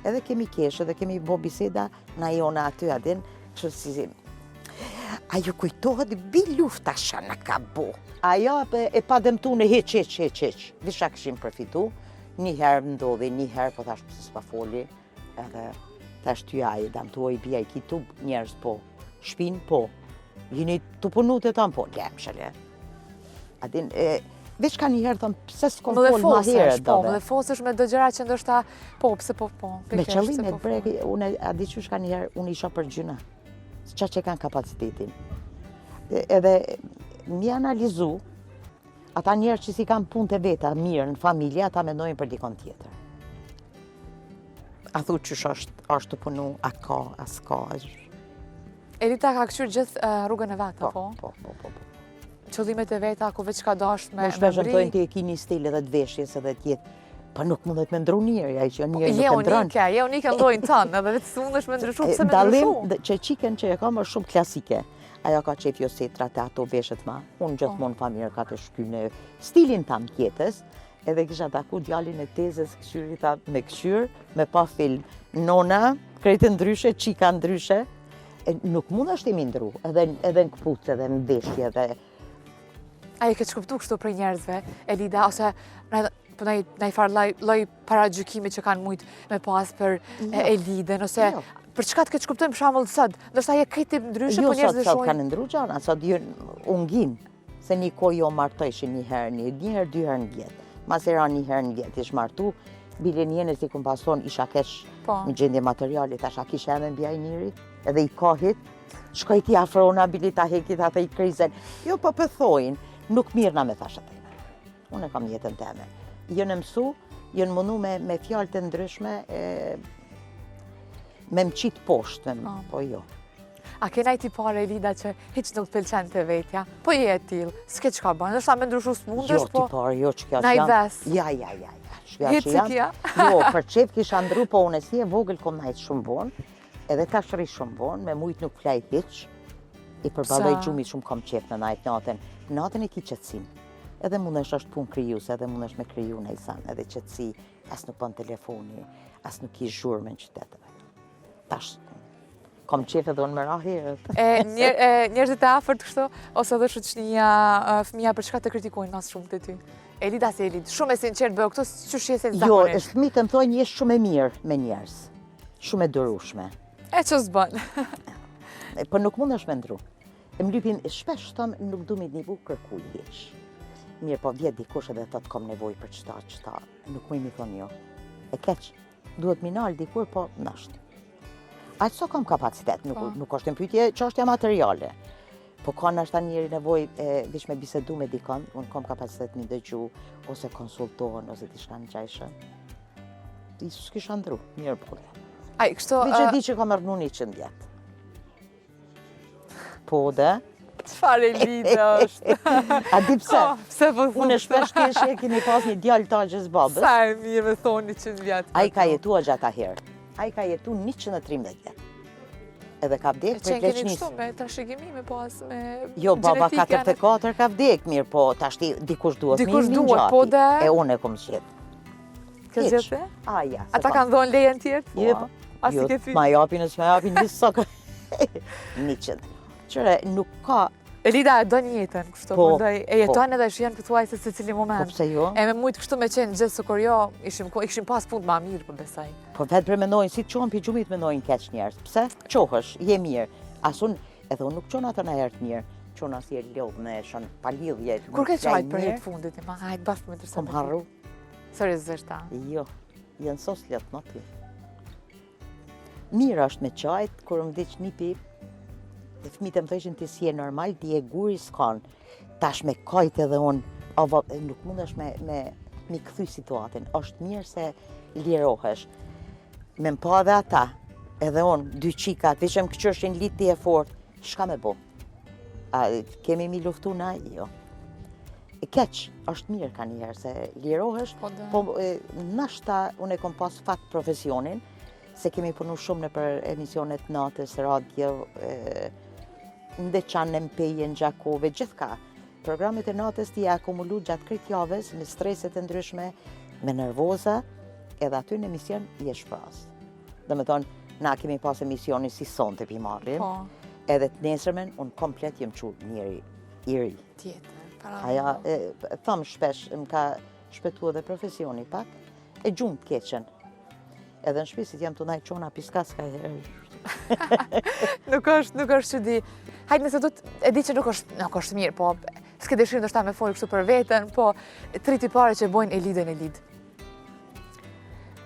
edhe kemi kesh, edhe kemi bo biseda na jona aty adin, që si... Ajo kujtohet bi lufta shka në ka bo. Ajo e pa dëmtu në heq. Visha këshim përfitu, njëherë ndodhi, njëherë, po thash pëse s'pa foli, edhe thash ty aje, dëmtu i bia i kitu njerës po, shpin po, jini të punu të tamë po, lemshele. Adin, veç ka njëherë thëmë, pëse s'ko fol ma herë do dhe. Më dhe fosësh me do gjëra që ndoshta, po, pëse po. Me qëllimet brek, a di qysh ka njëherë, unë isha për gjyna. Qa që kanë kapacitetin. Edhe mi analizu, ata njerë që si kanë punë të veta mirë në familje, ata mendojnë për dikon tjetër. A thu qësh është të punu, a ka, a s'ka. Elita ka këshur gjithë rrugën e vetë, po? Po. Qëllimet e veta, ku veç ka dasht me mri. Më shpeshëntojnë të e ki një stil edhe të veshjes edhe tjetë. Pa nuk mundet me ndru njërë, ja që njërë nuk e ndronë. Je unike ndojnë tanë, edhe vetë së mundesh me ndryshu, pëse me ndryshu? Dalim që qiken që e kam është shumë klasike. Ajo ka qef jo setra të ato veshet ma. Unë gjithmonë familje ka të shkyne stilin tam tjetës, edhe kisha taku djallin e tezës këshyri ta me këshyr, me pa film. Nona, krejtë ndryshe, qika ndryshe, nuk mund është i mi ndru, edhe në këpucë, edhe në veshje, edhe... A e ke kuptuar kështu për njerëzve, Elida, ose na i farë lloj paragjykimi që kanë mujt me pas për Eliden, ose për çka të ke kuptojmë për shembull sot, ndoshta je kriti ndryshe, po njerëzit sot kanë ndryshuar gjana, sot ungin, se një kohë jo martojshin një herë, dy herë në vjet. Masera një herë në vjet ish martu, bile njerëz si kum pason isha kesh në gjendje materiale, tash a kisha edhe mbi ai njëri, edhe i kahit, shkoj ti afrona bile ta hekit atë i krizen. Jo po pëthojnë, nuk mirëna me thashë atë. Unë kam jetën teme. Jënë mësu, jënë mundu me fjalë të ndryshme, me më qitë poshtë, po jo. A ke najti pare, Elida, që hiç nuk të pëlqen të vetja? Po je e tilë, s'ke qka bënë, nështë ta me ndryshu s'mundesh, po... Jo, ti pare, jo, që kjo Na i ves. Ja. Hitë si kja? Jo, për qep kisha ndru, po unë si e vogël kom najtë shumë vonë, edhe ta shri shumë vonë, me mujtë nuk flaj hiq, i përbaloj gjumit shumë kom qep në najtë natën. Natën e ki qëtësim. Edhe mundesh është punë kryuse, edhe mundesh me kryu në isan, edhe qëtësi, as nuk pon telefoni, as nuk i zhurme në qytetëve. Tash, kom qef edhe unë më raherët. Njerëzit e afërt kështu, ose edhe shoqënia, fëmija, për çka të kritikojnë mas shumë të ty? Elida si Elid, shumë e sinqert bëjo këtu, që shjese zakonisht. Jo, fëmijët më thonë jesh shumë e mirë me njerëz, shumë e durueshme. E që s'bën? Po nuk mundesh me ndru. Më lypin shpesh thëmë nuk du mi nivu kërkuj hiq. Mirë, po vjet dikush edhe të kom nevoj për qëta, nuk mu mi thonë jo. E keq, duhet minal dikur, po nashtë. Aqë so kam kapacitet, nuk është në pyetje çështja materiale. Po ka nashta njëri nevoj vish me bisedu me dikon, unë kam kapacitet mi dëgju, ose konsultohen, ose t'i shka në qajshë. I s'kisha ndru, mirë bole. Aj, kështu... Vi që di që kam rënu 100 vjetë. Po dhe? Çfarë Elida është? A di pse? Pse po thunë? Unë shpesh keshë keni pas një djallë tagjës babës. Sa e mirë me thonë 100 vjetë. A i ka jetua gjata herë. A i ka jetu 113 vjetë. Edhe ka vdek për pleqnis. Që keni kështu me trashëgimi, me pas, me Jo, baba 44 ka vdek mirë, po tashti dikush duhet mi një gjati. E unë e kom qëtë. Këtë gjithë? A, ja. Ata kanë dhonë lejen tjertë? Jo, ma japin e s'ma japin një sokë. 100. Qëre, nuk ka... Elida e do një jetën, kështu, mëndoj, e jeton edhe shien për thuaj se se cili moment. Po pse jo? E me mujtë kështu me qenë gjithë së jo, ishim pas punë ma mirë për besaj. Po vetë për menojnë, si të qohën për gjumit menojnë keq njerës. Pse? Qohësh, je mirë. Asun, edhe unë nuk qohën atë në herë të mirë. Qohën asë je lodhë me shën palidhje. Kur ke qajtë për jetë fundit, ma hajtë bashkë me tërsa. Kom harru. Seriozisht, ta? Jo, jenë sos ljetë në ty. Mirë është me qajtë, kur më diq një pip, dhe fëmijët më thëshin ti si e normal, ti e guri s'kan, tash me kajt edhe unë, nuk mundesh me këthy situatin, është mirë se lirohesh. Me më pa dhe ata, edhe unë, 2 qikat, veqem këqërshin liti e fort, shka me bo? Kemi mi luftu na, jo. E keq, është mirë ka njerë, se lirohesh, po nashta unë e kom pas fat profesionin, se kemi punu shumë në për emisionet natës, radio, ndeqan në mpeje, në gjakove, gjithka. Programet e natës ti e akumulu gjatë kryt javës, në streset e ndryshme, me nervoza, edhe aty në emision je shpras. Dhe me thonë, na kemi pas emisioni si son të pimarrim, edhe të nesërmen, unë komplet jem qu njeri i ri. Aja, thamë shpesh, më ka shpetu edhe profesioni pak, e gjumë të keqen. Edhe në shpisit jam të najtë qona piskas ka herë. Nuk është që di. Hajtë nëse du të, e di që nuk është mirë, po s'ke dëshirë ndoshta me folë kështu për veten, po 3 tipare që bojnë Elidën Elid.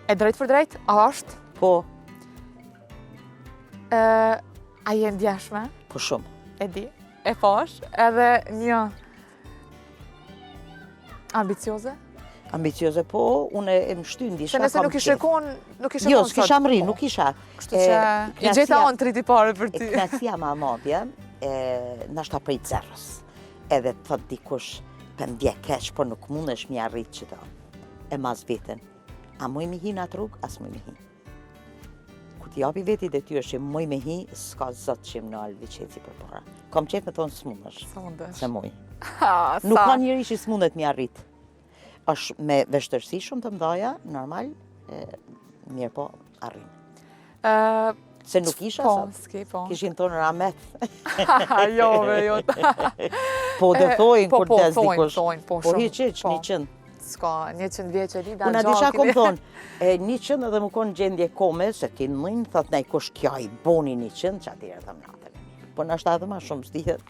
E drejt për drejt, a është? Po. A je ndjeshme? Po shumë. E di. E fash, edhe një ambicioze? Ambicioze, po, unë e më shty ndisha. Se nëse nuk ishe konë sot. Jo, s'kisha mri, nuk isha. Kështu që i gjeta onë 3 tipare për ty. Knasia ma madhja, nashta prej zerës. Edhe të thot dikush, për ndje keq, por nuk mund është mi arrit që ta. E mas vetën. A moj me hi në atë rrugë, as moj me hi. Ku t'japi veti dhe ty është që moj me hi, s'ka zot që më në alë viqeci për para. Kom qef me thonë s'mundesh. Se moj. Nuk ka njëri që s'mundet mi arrit. është me veshtërsi shumë të mdoja, normal, mirë po, arrim. Se nuk isha sot, kishin tonë ramet. Jo, jo. Po të thojnë kur des thojnë, dikush. thojnë, po Po shumë, hiç, po. 100. S'ka 100 vjeç e lida Unë disha kom kini. thonë, 100 edhe më konë gjendje kome, se ti në mëjnë, thot nej, kush kja i boni 100, që atire thëm natën. Po në ashtë edhe ma shumë, s'dihet.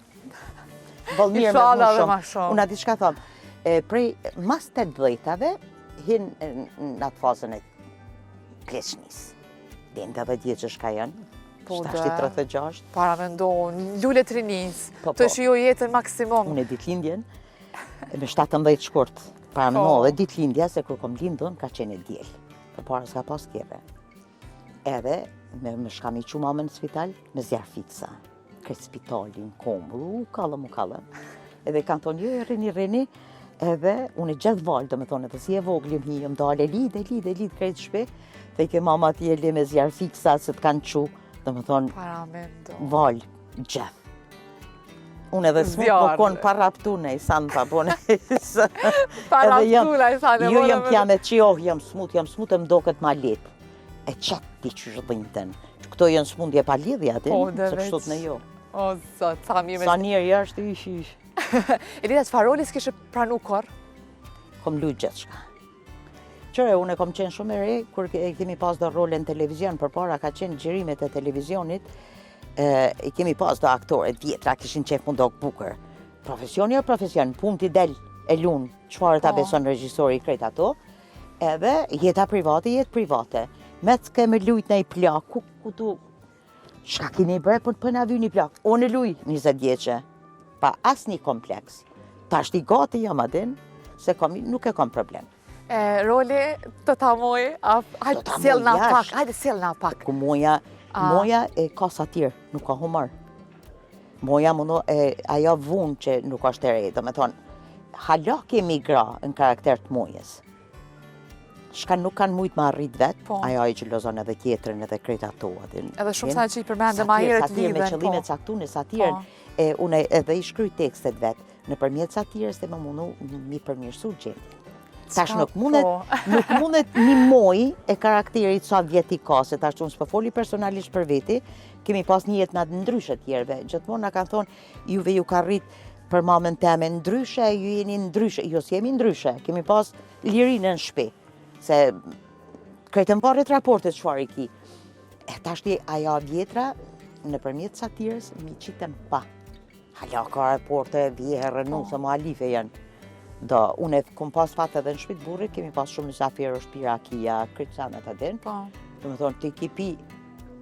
Bëllë mirë me Inshallah më edhe ma shumë. shumë. Unë ati shka thonë, prej mas 18-ave, hinë në atë fazën e pleçnis. Din dhe djetë që shka janë, Po, 36. Para me ndonë, lullet rinis, Po, të po. shio jetën maksimum. Unë e ditëlindjen, me 17 shkurt, para me Po. dhe ditëlindja, se kur kom lindën, ka qenë e djelë. Për para s'ka pas kjeve. Edhe, me shkam i që mamën në spital, me zjarfica. Kretë spitalin, kombru, u kallëm. Edhe kanë thonë, jo, reni, edhe unë e gjithë valë, do me thonë, edhe si e voglim hi, jëm dale, lidhe, kretë shpe, dhe i ke mama ti e li me zjarfica, se të kanë qu, do me thonë, Para me ndonë. valë, gjithë. Unë edhe s'mu po Zjarë. konë paraptune, i sanë pa bone. Para Edhe jam- ptula i thane. Jo jam t'jam e qioh, jam smut, e më do këtë ma letë. E qatë ti që shëdhinten. Këto janë smundje pa lidhja, atin, Po, se dhe kështot veç. në jo. O, zot, sa mirë Sa me... njerë jashtë ish. Elida, çfarë roli s'kishe pranu kor? Kom lujt gjithë shka. Qëre, unë e kom qenë shumë e re, kur kemi pas do role në televizion, për para ka qenë gjirimet e televizionit, i kemi pas do aktore vjetra, kishin qef mund do bukër. Profesioni o profesion, pun t'i del e lunë, qëfar ta Po. beson regjisori i krejt ato, edhe jeta private, jetë private. Me të keme lujt në i plak, ku tu, shka kini bre, për në avy një plak. Unë e luj 20 vjeqe, pa as një kompleks. Ta shti gati jam adin, se nuk e kom problem. Roli të ta moj, hajde Të ta sjell moj na pak, jashtë. hajde sjell na pak. Ku moja e ka satir, nuk ka humor. Moja ajo vunë që nuk është e re, do me thonë, hala kemi gra në karakter të mojes. Shka nuk kanë mujtë ma rrit vetë, Po. ajo i gjylozon edhe tjetërën edhe krejt ato. Edhe shumë sa që i përmende ma herët Satir me lidhen, qëllime po. caktune, satirën, unë edhe i shkryj tekstet vetë, në përmjet satirës dhe më mundu mi përmirësu gjendje. Tash nuk mundet një moj e karakterit sa vjeti ka, se tash unë s'po foli personalisht për veti, kemi pas një jetë në ndryshe tjerve. Gjithmonë na kanë thonë, juve ju ka rrit për mamën teme ndryshe, ju jeni ndryshe. Jo, s'jemi ndryshe, kemi pas lirinë në shpi. Se krejtën parit raportet çfarë i ki. E tash ti aja vjetra, në përmjet satirës, mi qitën pa. Hala ka raporte, vjehe, rënuse, ma alife janë. Do, unë e kom pas fatë edhe në shpit burrit, kemi pas shumë zafirë, shpira, kia, kryqësanet adin. Po. Do me thonë, ti ki pi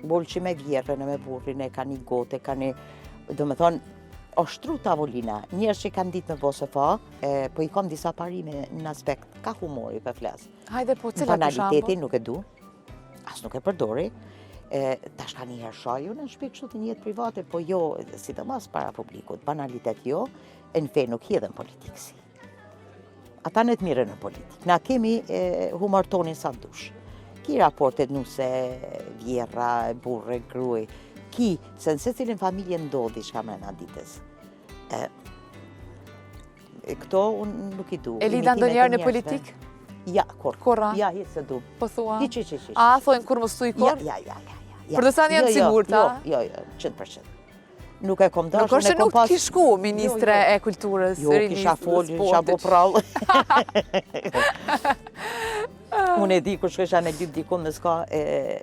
bolqi me vjerën e me burrin, e ka një gote, ka një, do me thonë, oshtru tavolina. Njerës që kanë ditë me bose fa, po i kom disa parime në aspekt, ka humori për flasë. Hajde po, Në cilat për banaliteti shambull? nuk e du, as nuk e përdori. Tash ka një herë shaju në shpi kështu të një jetë private, po jo, sidomos para publikut, banalitet jo, e në fe nuk hidhen politikësi. Ata në të mire në politikë. Na kemi humor tonin sa dush. Ki raportet nuse, vjerra, burre, gruj. Ki, se në se cilin familje ndodhi shka mrena ditës. Këto unë nuk i du. Elida Imitimet e ndonjëherë në njerëzve. politik? Ja, kur. Kurra? Ja, hitë se du. Po thua? Hiç. A, thojnë kur mos thuj kur? Ja. Për të thënë janë sigurt, a? Jo, 100%. Nuk e kom dashur, Nuk është që nuk ki shku ministre e kulturës, Jo, kisha folë, kisha bo prallë. Unë e di kur shkesha me lyp dikun dhe s'ka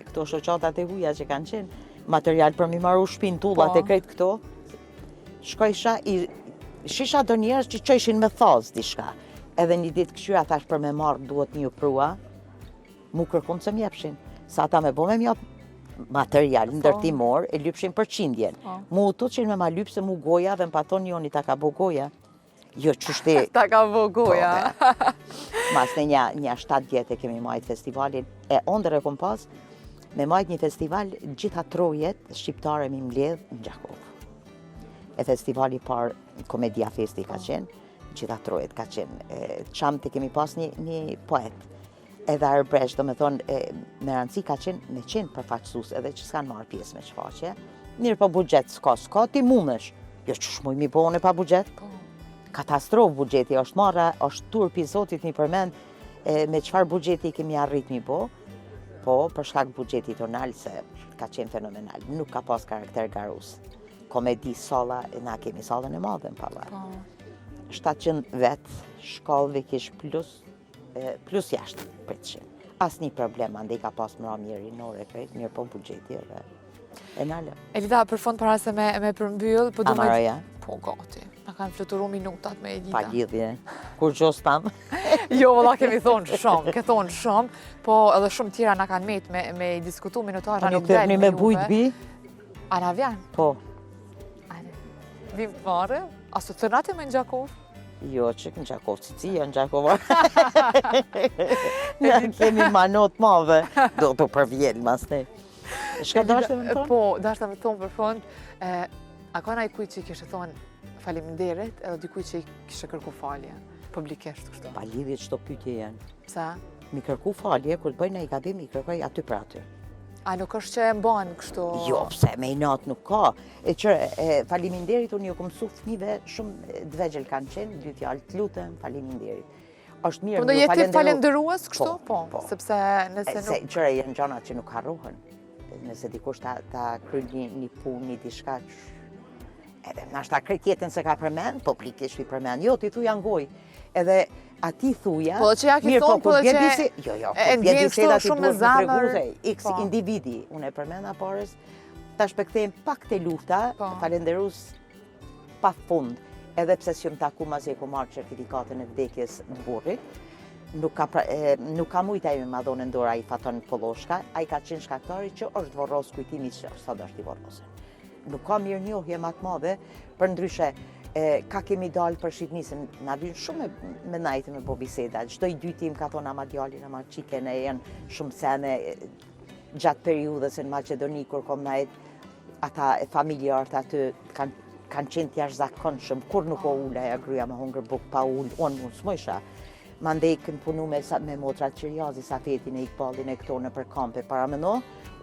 këto shoqatat e huja që kanë qenë, material për mi marru shpin tullat e krejt këto, shkojsha, shisha do njerës që qojshin me thaz dishka. Edhe një ditë këshyra thash për me marrë duhet një prua, mu kërkun se mjepshin. Sa ata me bo me mjop material ndërtimor, e lypshin për qindjen. Mu të që me ma lypë se mu goja dhe më paton njoni ta ka bo goja. Jo qështi... Ta ka bo goja. Mas në një 7 vjetë kemi majt festivalin, e ondër e kom pas, me majt një festival gjitha trojet shqiptare mi mbledh në Gjakov. E festivali par Komedia Festi ka qenë, gjitha trojet ka qenë. Qamë të kemi pas një poet. Edhe Arbresh, do me thonë, me rëndësi ka qenë me qenë përfaqësus edhe që s'kanë marrë pjesë me shfaqe. Mirë pa bugjet s'ka ti mundesh. Jo që shmuj mi bone pa bugjet. Katastrofë bugjeti, është marra, është turpi zotit një përmend me qëfar bugjeti kemi arrit një po për shkak bugjeti tonal se ka qenë fenomenal. Nuk ka pas karakter garus. Komedi, sala, na kemi salën e madhe në palar. 700 vetë, shkallëve kish plus jashtë për të shenë. Asë një problem, ande i ka pas mëra mirë i nore krejt, mirë po bugjeti e nalë. Elida, për fond para se me përmbyll, po du me... Amaraja? Po, gati. Na kanë fluturu minutat me Elida. Pa lidhje, kur gjos tamë. Jo, valla kemi thonë shumë, ke thonë shumë, po edhe shumë tjera na kanë met me diskutu minutazha nuk del me bujt bi? A na vjen? Po. Vim të marë? A së të nate me në Gjakov? Jo, që në Gjakov, ci janë Gjakova. Ne kemi manot mave, do të përvjellë mas ne. Shka dashtë me thonë? Po, dashtë me thonë për fond, a ka naj kuj që i kishë thonë faleminderit edhe dikuj që i kishë kërku falje, publikisht kështu? Pa lidhje qëto pytje janë. Pse? Mi kërku falje, kur të bëjnë i gabim, i kërkoj aty për aty. A nuk është që e mbanë kështu? Jo, pse, me i natë nuk ka. Faleminderit, unë ju kom su fëmive shumë dvegjel kanë qenë, dy fjallë të lutëm, faleminderit. Është mirë, po do jeti falenderues kështu? Po. Sepse nëse nuk... Se qëre janë gjanat që nuk harrohen. Nëse dikush ta kryj një punë, një diçka, edhe nashta krejt jetën se ka përmend, publikisht i përmend. Jo, ti thuja ngoj. Edhe ati thuja... Po që ja ki thonë, po që... Jo, e ndjenë kështu shumë me zamër... X individi, unë e përmenda parës, ta shpekthejmë pak të lufta, falenderus pa fund, edhe pse që më taku mas e ku marrë certifikatën e vdekjes të burrit, nuk ka mujta e me madhone ndora i faton Poloshka, a i ka qenë shkaktari që është vorros kujtimi që sa do është i vorrosën. Nuk ka mirë njohje ma të madhe, për ndryshe, ka kemi dalë për Shqipnisën, na vynë shumë me najtë me bo biseda. Çdo i dy tim ka thonë ama djalin, ama qiken e janë shumë sene gjatë periudhës në Maqedoni, kur kom najtë ata familjarët aty kanë qenë t'jash zakonshëm, kur nuk o ula e gruja me hongër buk pa ullë, unë mund s'mojsha. Mandej këm punu me motrat Qirjazi, Safetin e Ikbalin e këto në për kampe para më no,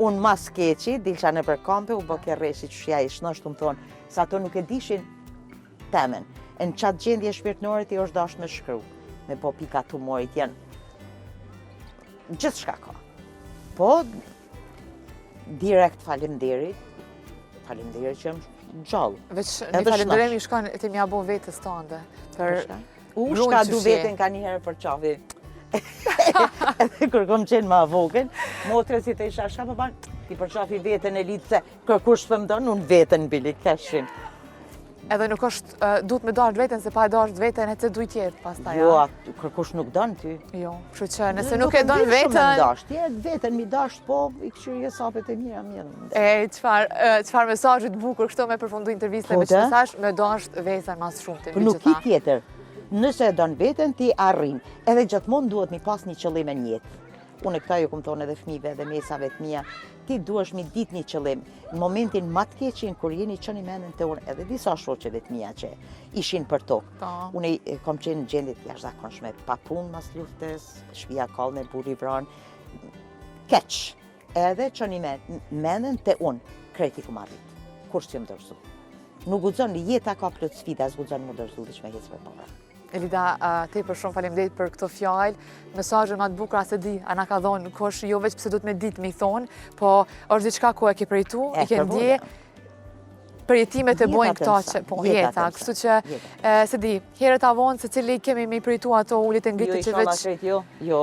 unë mas keqi, dilqa në për kampe, u bë kërreshi që shja i shnësht, më thonë, sa to nuk e dishin temen. Në qatë gjendje shpirtënore ti është dashtë me shkru, me po pika tumorit janë, gjithë shka ka. Po, direkt falemderit që jam gjallë. Veç një falenderimi shkon të mja bo vetës të ande. Shka du vetën ka njëherë për qafi. Edhe kur kom qenë ma vogën, motre si të isha shka për banë, ti për qafi vetën e litë se kërkush për më donë, unë vetën bili keshin. Edhe nuk është, duhet me dasht vetën, se pa e dasht vetën e të duj tjetë pas ta ja. Jo, kërkush nuk donë ty. Jo, kështu që nëse nuk e donë vetën... Vetën mi dasht, po, i këshirje sapet e mira mjënë. E, qëfar mesajit bukur kështu me përfundu interviste me që të thash, me dasht vetën mas shumë të një nuk i tjetër, nëse e donë vetën, ti arrin. Edhe gjithmonë duhet mi pas një qëllim e njetë. Unë e këta ju këmë thonë edhe fmive dhe mesave të mija, ti duesh mi dit një qëllim. Në momentin ma të keqin, kur jeni qëni menën të unë, edhe disa shoqeve të mija që ishin për tokë. Unë kom qenë në gjendit jashtë zakonshme, pa punë mas luftës, shpia kallë në buri vranë, keq. Edhe qëni menën të unë, kreti ku marrit, kur që më dërzu. Nuk gudzon, jeta ka plët sfida, s'gudzon më dërzu dhe që me hecë për para. Elida, te për shumë falemderit për këto fjallë, mesazhe ma të bukra se di, a na ka dhonë kush jo veç pëse du të me ditë mi thonë, po është diçka ku e ke përjetu, i ke ndje, përjetimet e bojnë këto që, po, jeta, kështu që, se di, herët avonë se cili kemi me i përjetu ato ullit e ngritë që veç... Jo,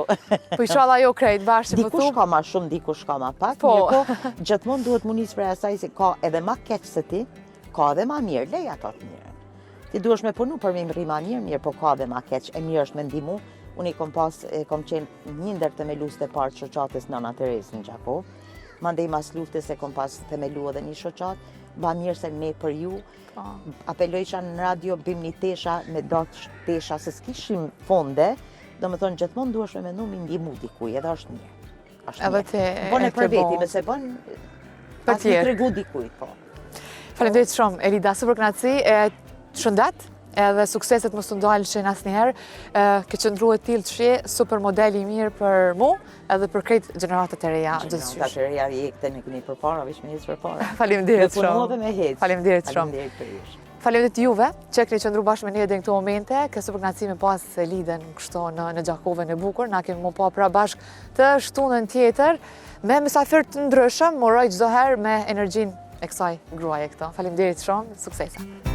po ishala jo krejt, bashkë që dikush ka ma shumë, dikush ka ma pak, mirë po, gjithmonë duhet mu njësë për asaj se ka edhe ma keq se ti, ka edhe ma mirë, lej ato të mirë. Ti duesh me punu për me më rima mirë, po ka dhe ma keq, e mirë është me ndimu. Unë i kom qenë njëndër të melus të partë shoqatës Nana Teresë në Gjakov. Mandej mas luftës e kom pas të melu edhe një shoqatë, ba mirë se me për ju. Apelojqa në radio, bim një tesha, me datë tesha, se s'kishim fonde, do me thonë gjithmonë duesh me menu mi ndimu dikuj, edhe është mirë. Bone për veti, me se bon, pas një tregu dikuj, po. Faleminderit shumë, Elida, super knaci. Shëndet, edhe sukseset më së ndalë që asë njëherë, ke qëndru e tilë të shje, super modeli mirë për mu, edhe për krejt gjeneratët e reja gjithësysht. Gjeneratët e reja i ekte në këni për para, vish me hecë për para. Faleminderit shumë. Me punove me hecë. Faleminderit shumë. Faleminderit juve, që keni qëndru bashkë me një edhe në këto momente, ke super knacime pas Eliden kështu në Gjakovën e bukur, na kemi mu pa pra bashkë të shtunën tjetër, me mysafir të ndryshëm, moroj çdo herë me energjin e kësaj gruaje këto. Faleminderit shumë, suksesa.